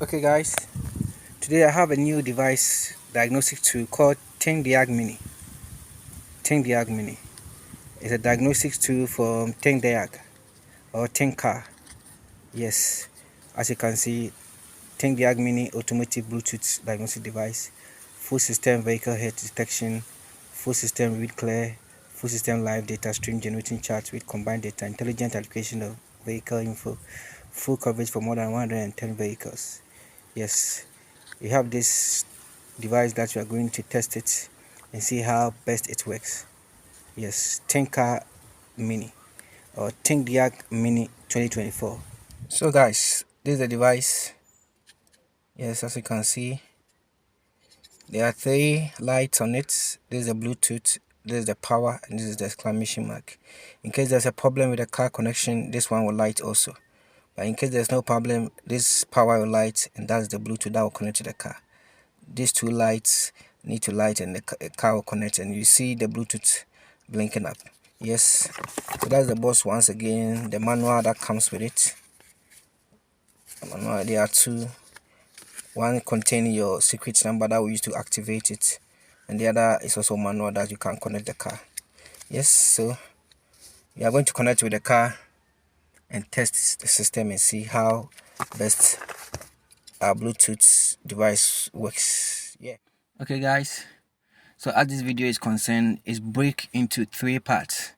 Okay guys, today I have a new device diagnostic tool called Thinkdiag Mini. Thinkdiag Mini is a diagnostic tool from Thinkdiag or Thinkcar. Yes, as you can see, Thinkdiag Mini automotive Bluetooth diagnostic device, full system vehicle head detection, full system read clear, full system live data stream generating charts with combined data, intelligent application of vehicle info, full coverage for more than 110 vehicles. Yes, we have this device that we are going to test it and see how best it works. Yes, Thinkcar Mini or Thinkdiag Mini 2024. So guys, this is the device. Yes, as you can see, there are three lights on it. This is the Bluetooth, this is the power, and this is the exclamation mark. In case there's a problem with the car connection, this one will light also. But in case there's no problem, this power will light, and that's the Bluetooth that will connect to the car. These two lights need to light and the car will connect, and you see the Bluetooth blinking up. Yes, so that's the box once again. The manual that comes with it. The manual, there are two. One containing your secret number that we use to activate it, and the other is also manual that you can connect the car. Yes, so we are going to connect with the car and test the system and see how best our Bluetooth device works. Yeah. Okay guys, so as this video is concerned, it's break into three parts.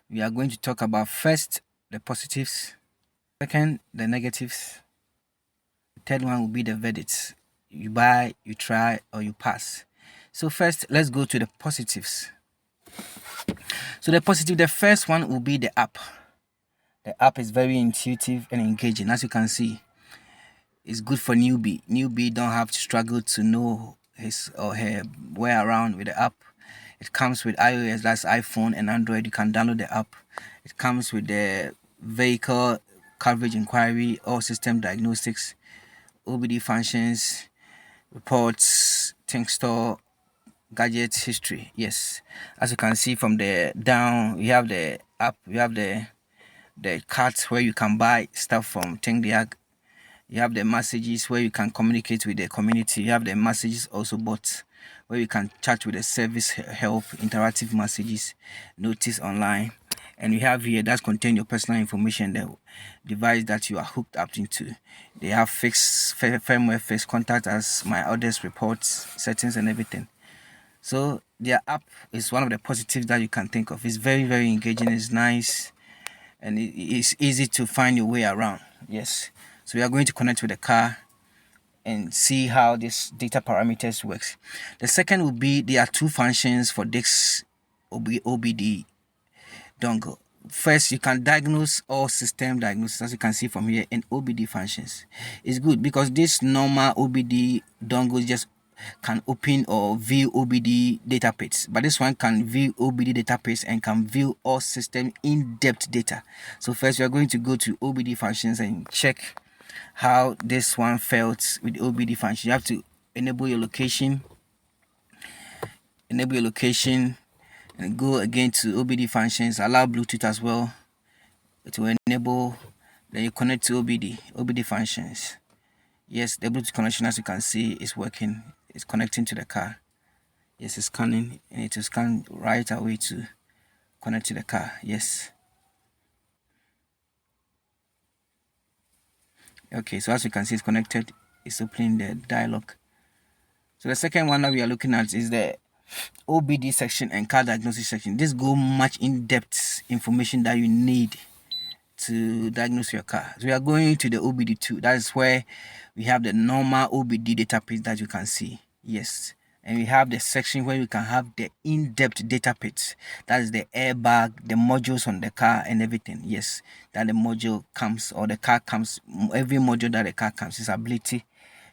We are going to talk about first the positives, second the negatives, the third one will be the verdicts. You buy, you try, or you pass. So first, let's go to the positives. So the first one will be the app. The app is very intuitive and engaging. As you can see, it's good for newbie. Newbie don't have to struggle to know his or her way around with the app. It comes with iOS, that's iPhone, and Android. You can download the app. It comes with the vehicle coverage inquiry, all system diagnostics, OBD functions, reports, Think Store, gadget history. Yes, as you can see from the down, we have the app. We have the cart where you can buy stuff from Thinkdiag. You have the messages where you can communicate with the community. You have the messages also bots where you can chat with the service help, interactive messages, notice online. And we have here that contain your personal information, the device that you are hooked up into. They have fixed firmware, fixed contact as my others reports, settings and everything. So their app is one of the positives that you can think of. It's very, very engaging, it's nice, and it's easy to find your way around. Yes. So we are going to connect with the car and see how this data parameters works. The second will be there are two functions for this OBD dongle. First, you can diagnose all system diagnosis, as you can see from here, and OBD functions. It's good because this normal OBD dongle just can open or view OBD database, but this one can view OBD database and can view all system in-depth data. So first we are going to go to OBD functions and check how this one felt with OBD function. You have to enable your location, and go again to OBD functions, allow Bluetooth as well to enable. Then you connect to OBD functions. Yes, the Bluetooth connection, as you can see, is working. It's connecting to the car. Yes, it's scanning, and it will scan right away to connect to the car. Yes. Okay, so as you can see, it's connected. It's opening the dialog. So the second one that we are looking at is the OBD section and car diagnosis section. This go much in-depth information that you need to diagnose your car. So we are going to the OBD2. That is where we have the normal OBD database that you can see. Yes. And we have the section where we can have the in-depth database. That is the airbag, the modules on the car and everything. Yes. That the module comes or the car comes. Every module that the car comes is ability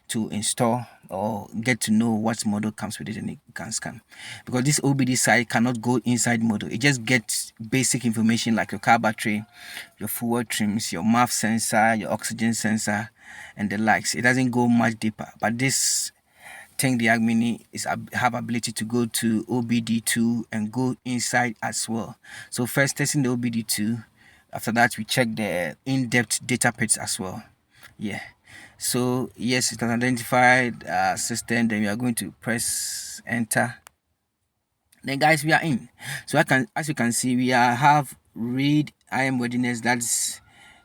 to install or get to know what model comes with it, and it can scan. Because this OBD side cannot go inside model. It just gets basic information like your car battery, your fuel trims, your MAF sensor, your oxygen sensor, and the likes. It doesn't go much deeper. But this Thinkdiag Mini is have ability to go to OBD2 and go inside as well. So first testing the OBD2. After that, we check the in-depth data pets as well. Yeah. So yes, it's an identified system. Then we are going to press enter. Then guys, we are in. So I can, as you can see, we have read IM readiness. That's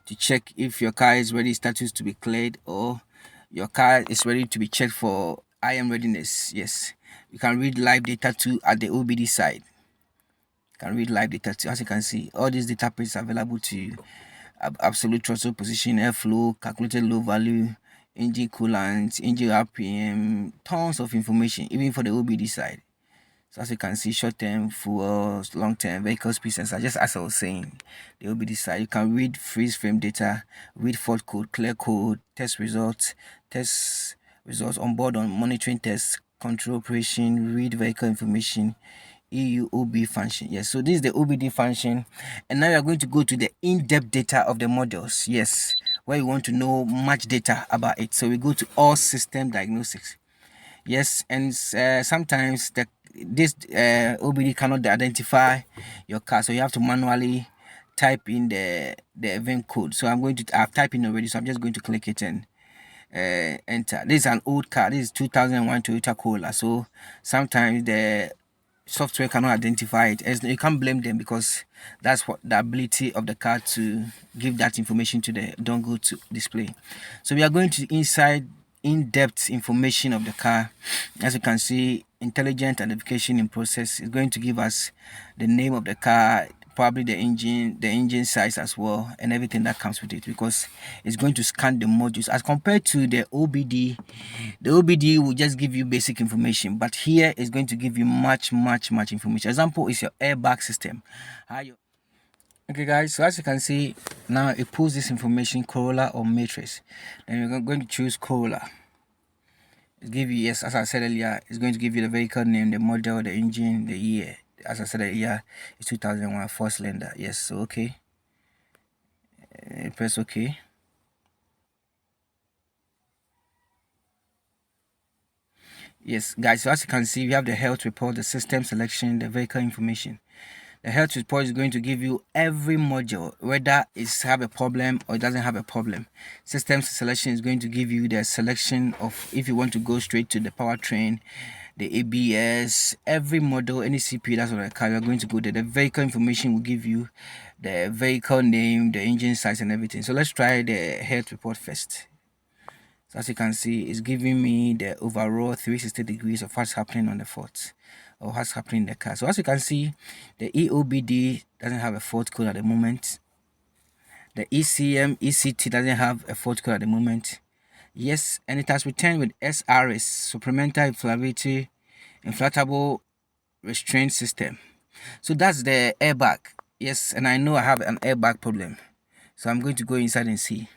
to check if your car is ready status to be cleared, or your car is ready to be checked for IM readiness. Yes, you can read live data too at the OBD side. You can read live data too. As you can see, all these data pages are available to you. Absolute throttle position, airflow, calculated low value, engine coolant, engine RPM, tons of information, even for the OBD side. So as you can see, short term, fuel, long term, vehicle speed sensor. Just as I was saying, the OBD side, you can read freeze frame data, read fault code, clear code, test results on board on monitoring tests, control operation, read vehicle information, EUOB function. Yes, so this is the OBD function, and now we are going to go to the in-depth data of the modules. Yes, where you want to know much data about it. So we go to all system diagnostics. Yes, and sometimes this OBD cannot identify your car, so you have to manually type in the event code. So I've typed in already, so I'm just going to click it and enter. This is an old car. This is 2001 Toyota Corolla. So sometimes the software cannot identify it. You can't blame them, because that's what the ability of the car to give that information to the dongle to display. So we are going to inside in-depth information of the car. As you can see, intelligent identification in process is going to give us the name of the car, probably the engine size as well, and everything that comes with it, because it's going to scan the modules as compared to the OBD. The OBD will just give you basic information, but here is going to give you much information. Example is your airbag system. Okay guys, so as you can see, now it pulls this information, Corolla or Matrix. Then you're going to choose Corolla. It give you, yes, as I said earlier, it's going to give you the vehicle name, the model, the engine, the year. As I said earlier, it's 2001 four cylinder. Yes, so okay. Press OK. Yes guys, so as you can see, we have the health report, the system selection, the vehicle information. The health report is going to give you every module, whether it's have a problem or it doesn't have a problem. System selection is going to give you the selection of if you want to go straight to the powertrain, the ABS, every model, any CPU that's on the car, you're going to go there. The vehicle information will give you the vehicle name, the engine size, and everything. So let's try the health report first. So as you can see, it's giving me the overall 360 degrees of what's happening on the fault, or what's happening in the car. So as you can see, the EOBD doesn't have a fault code at the moment. The ECM, ECT doesn't have a fault code at the moment. Yes, and it has returned with SRS, supplemental inflatable restraint system. So that's the airbag. Yes, and I know I have an airbag problem. So I'm going to go inside and see.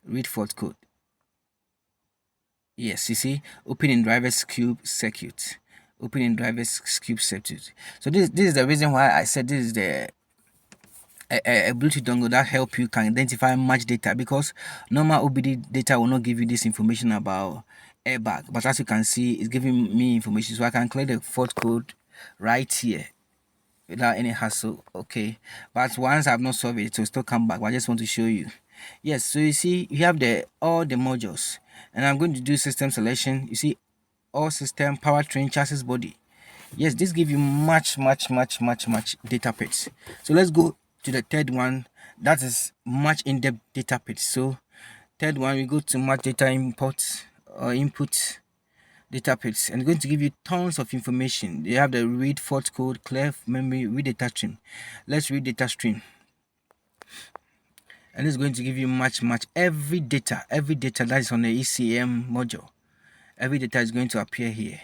Read fault code. Yes, you see, open in driver's cube circuit. Open in driver's cube circuit. So this is the reason why I said this is the a Bluetooth dongle that help you can identify much data, because normal OBD data will not give you this information about airbag. But as you can see, it's giving me information, so I can clear the fault code right here without any hassle. Okay, but once I've not solved it, it will still come back. But I just want to show you. Yes, so you see, you have all the modules, and I'm going to do system selection. You see, all system, powertrain, chassis, body. Yes, this gives you much data page. So let's go to the third one. That is much in-depth data page. So third one, we go to much data import or input data page, and it's going to give you tons of information. You have the read fault code, clear memory, read data stream. Let's read data stream, and it's going to give you much every data that is on the ECM module. Every data is going to appear here.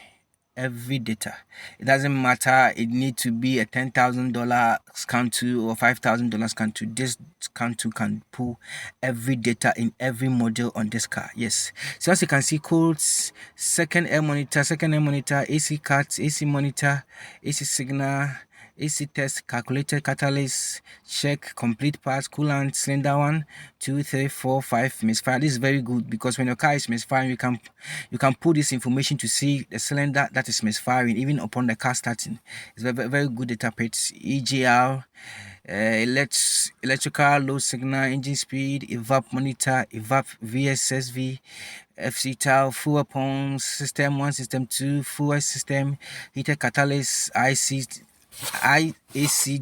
Every data, it doesn't matter, it need to be a $10,000 scan to or $5,000 scan to. This scan to can pull every data in every model on this car. Yes, so as you can see, codes, second air monitor, AC cards, AC monitor, AC signal, AC test, calculated catalyst, check, complete parts, coolant, cylinder 1, 2, 3, 4, 5, misfire. This is very good because when your car is misfiring, you can put this information to see the cylinder that is misfiring even upon the car starting. It's very good data page. EGR, electrical load signal, engine speed, evap monitor, evap VSSV, FC tau, fuel pumps, system 1, system 2, fuel system, heater catalyst, IAC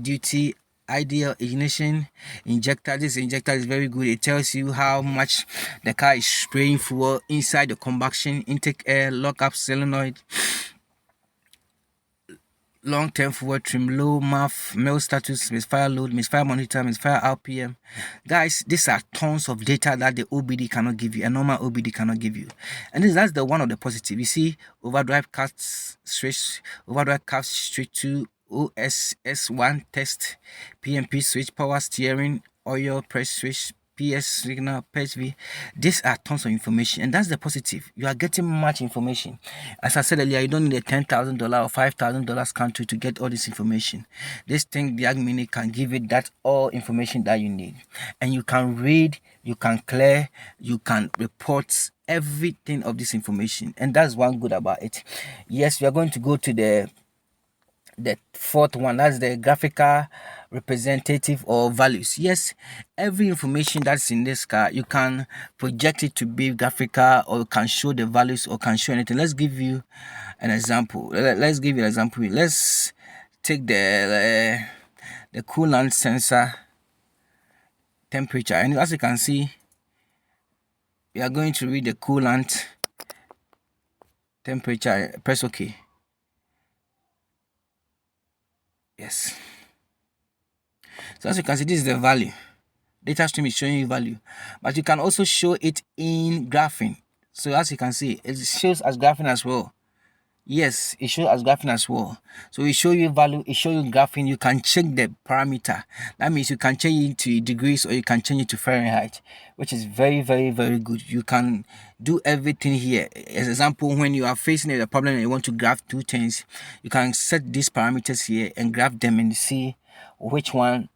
duty, ideal ignition, injector. This injector is very good. It tells you how much the car is spraying fuel inside the combustion, intake air, lock up solenoid, long-term forward trim, low MAF, mail status, misfire load, misfire monitor, misfire RPM. Guys, these are tons of data that the OBD cannot give you, a normal OBD cannot give you. And that's the one of the positive. You see, overdrive cuts switch, overdrive cuts straight to OSS1 test, PMP switch, power steering, oil press switch, PS signal, PSV. These are tons of information, and that's the positive. You are getting much information. As I said earlier, you don't need a $10,000 or $5,000 country to get all this information. This Thinkdiag Mini can give you that all information that you need, and you can read, you can clear, you can report everything of this information, and that's one good about it. Yes, we are going to go to the fourth one. That's the graphical representative or values. Yes, every information that's in this car, you can project it to be graphical, or can show the values, or can show anything. Let's give you an example. Let's give you an example. Let's take the coolant sensor temperature, and as you can see, we are going to read the coolant temperature. Press OK. Yes. So as you can see, this is the value. Data stream is showing you value, but you can also show it in graphing. So as you can see, it shows as graphing as well. Yes, it shows as graphing as well. So it show you value, it show you graphing. You can check the parameter. That means you can change it to degrees, or you can change it to Fahrenheit, which is very good. You can do everything here. As example, when you are facing a problem and you want to graph two things, you can set these parameters here and graph them and see which one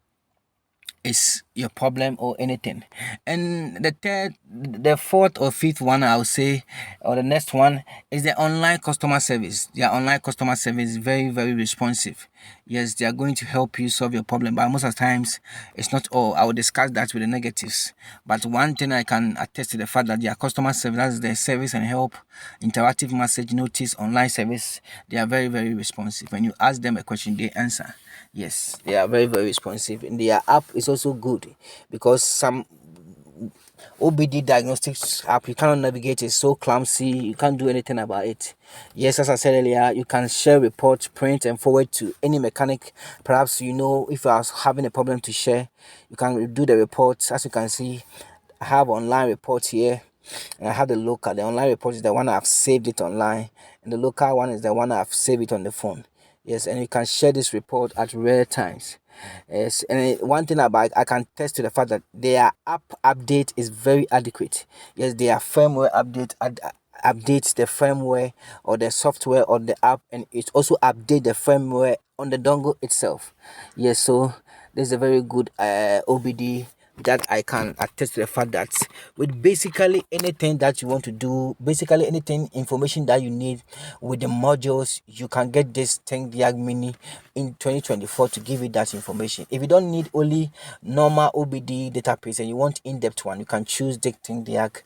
is your problem or anything. And the fourth or fifth one, I would say, or the next one, is the online customer service. Their online customer service is very responsive. Yes, they are going to help you solve your problem, but most of the times it's not all. I will discuss that with the negatives, but one thing I can attest to the fact that their customer service, that's their service and help, interactive message, notice, online service, they are very responsive. When you ask them a question, they answer. Yes, they are very responsive, and their app is also good because some OBD diagnostics app, you cannot navigate, it's so clumsy, you can't do anything about it. Yes, as I said earlier, you can share reports, print and forward to any mechanic. Perhaps if you are having a problem to share, you can do the reports. As you can see, I have online reports here, and I have the local. The online report is the one I've saved it online, and the local one is the one I've saved it on the phone. Yes, and you can share this report at rare times. Yes, and one thing about I can test to the fact that their app update is very adequate. Yes, their firmware updates the firmware or the software on the app, and it also update the firmware on the dongle itself. Yes, so there's a very good OBD that I can attest to the fact that with basically anything that you want to do, basically anything information that you need with the modules, you can get this Thinkdiag Mini in 2024 to give you that information. If you don't need only normal OBD database and you want in-depth one, you can choose the Thinkdiag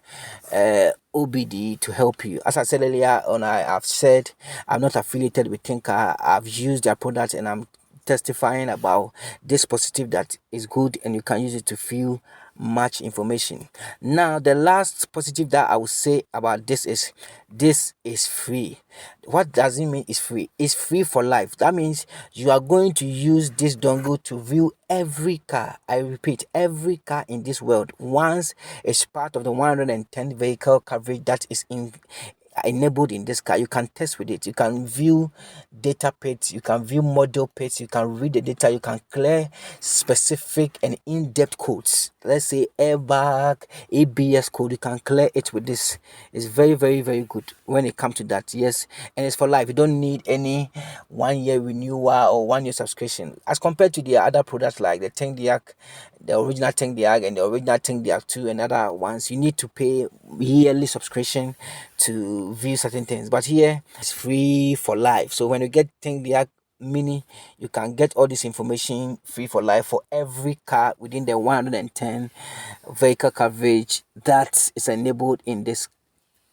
OBD to help you. As I said earlier on, I've said I'm not affiliated with Thinkcar. I've used their product and I'm testifying about this positive that is good, and you can use it to feel much information. Now the last positive that I will say about this is free. What does it mean is free? It's free for life. That means you are going to use this dongle to view every car. I repeat, every car in this world once it's part of the 110 vehicle coverage that is in enabled in this car. You can test with it. You can view data page, you can view model page, you can read the data, you can clear specific and in-depth codes. Let's say airbag, ABS code, you can clear it with this. It's very, very, very good when it comes to that. Yes, and it's for life. You don't need any 1 year renewal or 1 year subscription as compared to the other products like the Thinkdiag, the original Thinkdiag and the original Thinkdiag 2 and other ones. You need to pay yearly subscription to view certain things, but here it's free for life. So when you get Thinkdiag mini, you can get all this information free for life for every car within the 110 vehicle coverage that is enabled in this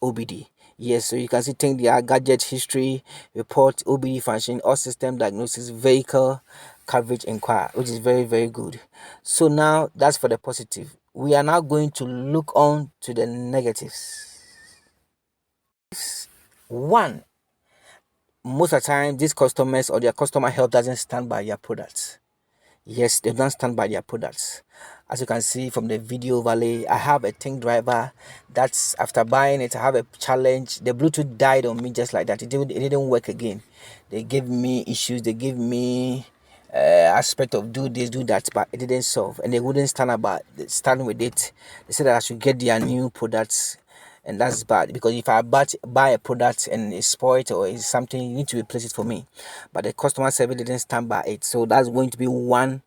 OBD. Yes, so you can see Thinkdiag gadget history, report, OBD function, all system diagnosis, vehicle coverage inquiry, which is very, very good. So now that's for the positive. We are now going to look on to the negatives. One, most of the time, these customers or their customer help doesn't stand by their products. Yes, they don't stand by their products. As you can see from the video overlay, I have a Think driver that's after buying it, I have a challenge. The Bluetooth died on me just like that. It didn't work again. They gave me issues, they gave me aspect of do this, do that, but it didn't solve, and they wouldn't stand with it. They said that I should get their new products, and that's bad because if I buy a product and it's spoiled or it's something, you need to replace it for me. But the customer service didn't stand by it, so that's going to be one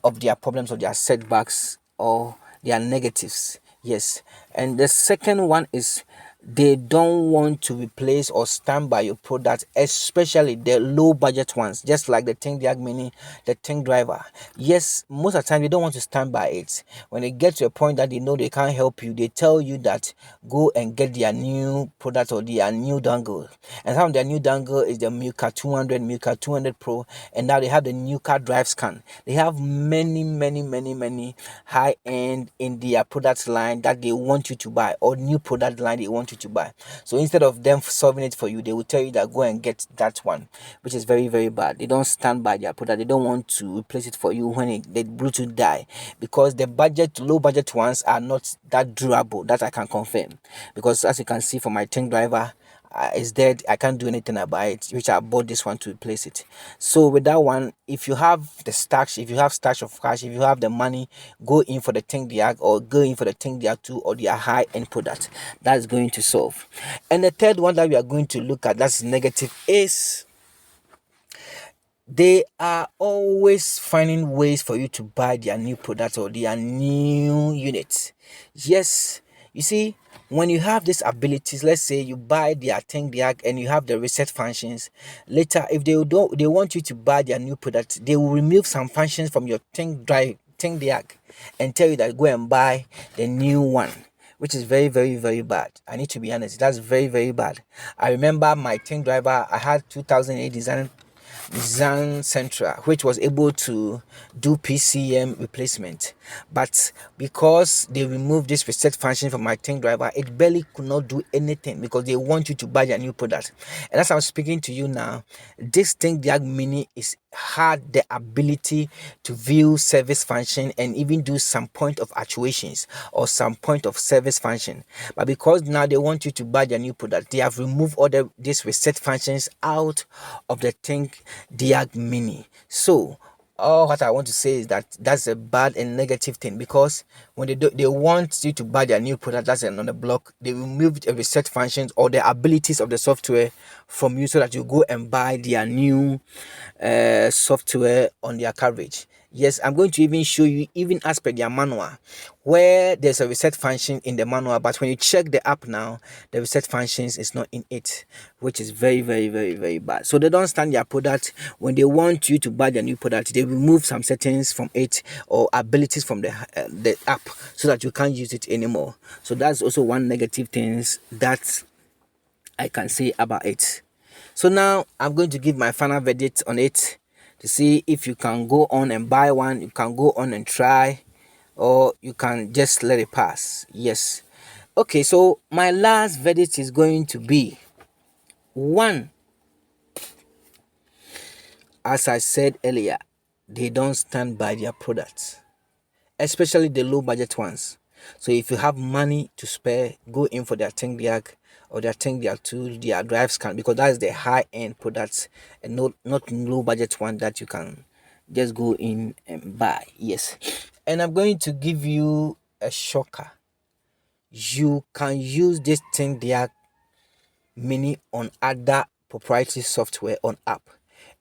of their problems or their setbacks or their negatives. Yes, and the second one is they don't want to replace or stand by your product, especially the low budget ones, just like the Thinkdiag mini, the Think driver. Yes, most of the time they don't want to stand by it. When they get to a point that they know they can't help you, they tell you that go and get their new product or their new dongle. And some of their new dongle is the Milka 200, Milka 200 Pro, and now they have the new car drive scan. They have many high end in their product line that they want you to buy, or new product line they want you to buy. So instead of them solving it for you, they will tell you that go and get that one, which is very, very bad. They don't stand by their product. They don't want to replace it for you when the Bluetooth die, because the low budget ones are not that durable. That I can confirm, because as you can see from my Think driver, it's dead. I can't do anything about it, which I bought this one to replace it. So with that one, if you have the stash, if you have stash of cash, if you have the money, go in for the Thinkdiag or go in for the Thinkdiag 2 or their high end product. That is going to solve. And the third one that we are going to look at, that's negative, is they are always finding ways for you to buy their new product or their new units. Yes, you see, when you have these abilities, let's say you buy their Thinkdiag and you have the reset functions, later if they want you to buy their new product, they will remove some functions from your Thinkdiag and tell you that go and buy the new one, which is very, very, very bad. I need to be honest, that's very, very bad. I remember my Think driver, I had 2008 design Central, which was able to do PCM replacement, but because they removed this reset function from my Think driver, it barely could not do anything because they want you to buy their new product. And as I'm speaking to you now, this Thinkdiag mini had the ability to view service function and even do some point of actuations or some point of service function, but because now they want you to buy their new product, they have removed all these reset functions out of the Thinkdiag mini. So all what I want to say is that that's a bad and negative thing, because when they want you to buy their new product, that's another block. They remove the reset functions or the abilities of the software from you so that you go and buy their new software on their coverage. Yes, I'm going to even show you, even as per their manual, where there's a reset function in the manual, but when you check the app now, the reset functions is not in it, which is very, very, very, very bad. So they don't stand their product. When they want you to buy their new product, they remove some settings from it or abilities from the app so that you can't use it anymore. So that's also one negative things that I can say about it. So now I'm going to give my final verdict on it to see if you can go on and buy one, you can go on and try, or you can just let it pass. Yes. Okay, so my last verdict is going to be one. As I said earlier, they don't stand by their products, especially the low budget ones. So if you have money to spare, go in for their Thinkdiag or their Thinkdiag 2, their drive scan, because that's the high end products and not low budget one that you can just go in and buy. Yes, and I'm going to give you a shocker. You can use this Thinkdiag mini on other proprietary software on app.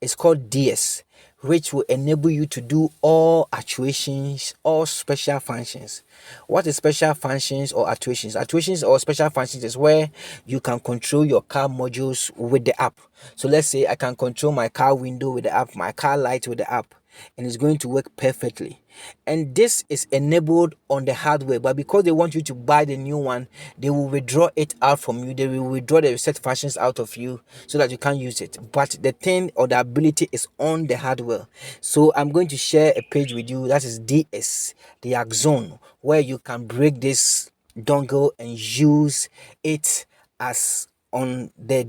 It's called DS, which will enable you to do all actuations or special functions. What is special functions or actuations? Actuations or special functions is where you can control your car modules with the app. So let's say I can control my car window with the app, my car light with the app, and it's going to work perfectly. And this is enabled on the hardware, but because they want you to buy the new one, they will withdraw it out from you. They will withdraw the set functions out of you so that you can't use it. But the thing or the ability is on the hardware. So I'm going to share a page with you that is DS, the Axon, where you can break this dongle and use it as on the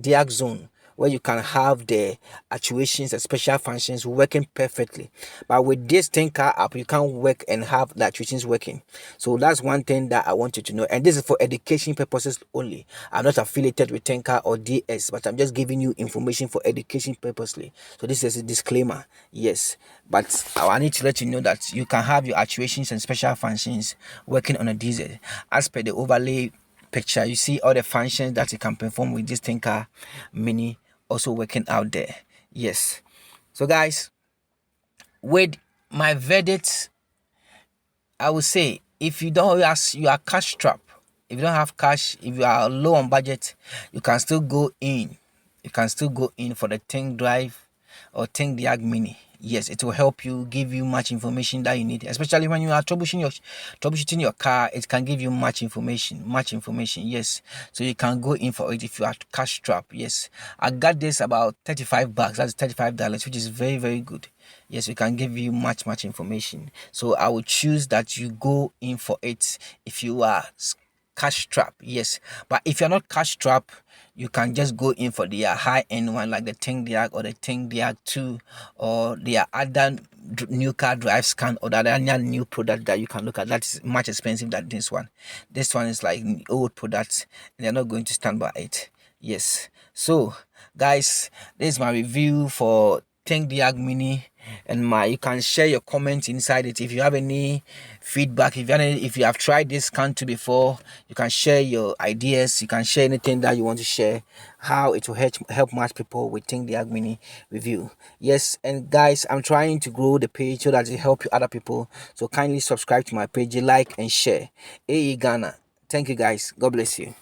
Diag zone, where you can have the actuations and special functions working perfectly. But with this Thinkcar app, you can't work and have the actuations working. So that's one thing that I want you to know. And this is for education purposes only. I'm not affiliated with Thinkcar or DS, but I'm just giving you information for education purposely. So this is a disclaimer. Yes, but I need to let you know that you can have your actuations and special functions working on a diesel. As per the overlay picture, you see all the functions that you can perform with this Thinkcar mini also working out there. Yes, so guys, with my verdict, I would say, if you don't, as you are cash strapped, if you don't have cash, if you are low on budget, you can still go in. You can still go in for the Think Drive or Thinkdiag Mini. Yes, it will help you, give you much information that you need, especially when you are troubleshooting your car. It can give you much information. Yes, so you can go in for it if you are cash strapped. Yes, I got this about $35. That's $35, which is very, very good. Yes, we can give you much information. So I would choose that you go in for it if you are cash trap. Yes, but if you're not cash trap, you can just go in for the high end one, like the Thinkdiag or the Thinkdiag 2, or the other new car drive scan, or the other new product that you can look at. That is much expensive than this one. This one is like old products and they're not going to stand by it. Yes, so guys, this is my review for Thinkdiag Mini, and you can share your comments inside it. If you have any feedback, if you have tried this Cantu before, you can share your ideas. You can share anything that you want to share, how it will help much people with Thinkdiag Mini review. Yes, and guys, I'm trying to grow the page so that it help you other people. So kindly subscribe to my page, like and share. AE Ghana. Thank you guys. God bless you.